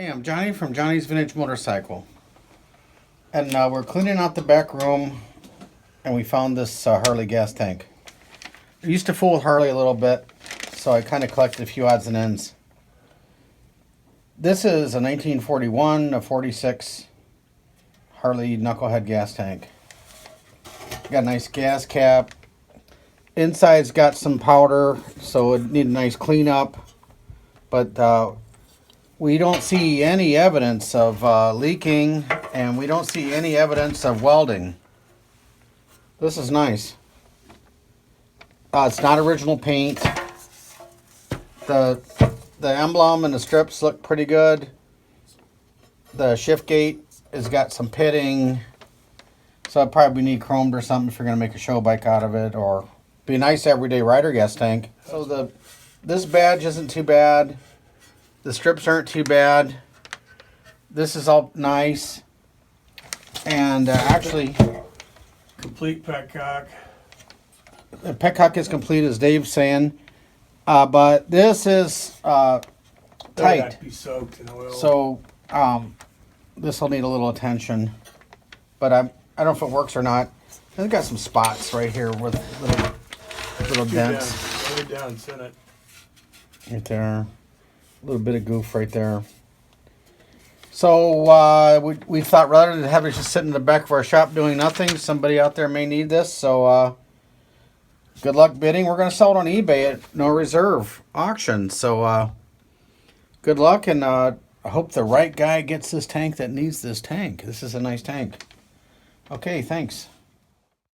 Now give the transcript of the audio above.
Hey, I'm Johnny from Johnny's Vintage Motorcycle. And we're cleaning out the back room and we found this Harley gas tank. I used to fool with Harley a little bit, so I kind of collected a few odds and ends. This is a 1941 to 46 Harley Knucklehead gas tank. Got a nice gas cap. Inside's got some powder, so it need a nice cleanup. But we don't see any evidence of leaking, and we don't see any evidence of welding. This is nice. It's not original paint. The emblem and the strips look pretty good. The shift gate has got some pitting, so it'd probably need chromed or something if you're going to make a show bike out of it, or be a nice everyday rider gas tank. So this badge isn't too bad. The strips aren't too bad. This is all nice. And actually, complete petcock. The petcock is complete, as Dave's saying. But this is tight. Have to be soaked in oil. So this will need a little attention. But I don't know if it works or not. It's got some spots right here with little dents. Down. Down, send it. Right there. A little bit of goof right there. So we thought rather than have it just sitting in the back of our shop doing nothing, somebody out there may need this. So good luck bidding. We're going to sell it on eBay at no reserve auction. So good luck, and I hope the right guy gets this tank that needs this tank. This is a nice tank. Okay, thanks.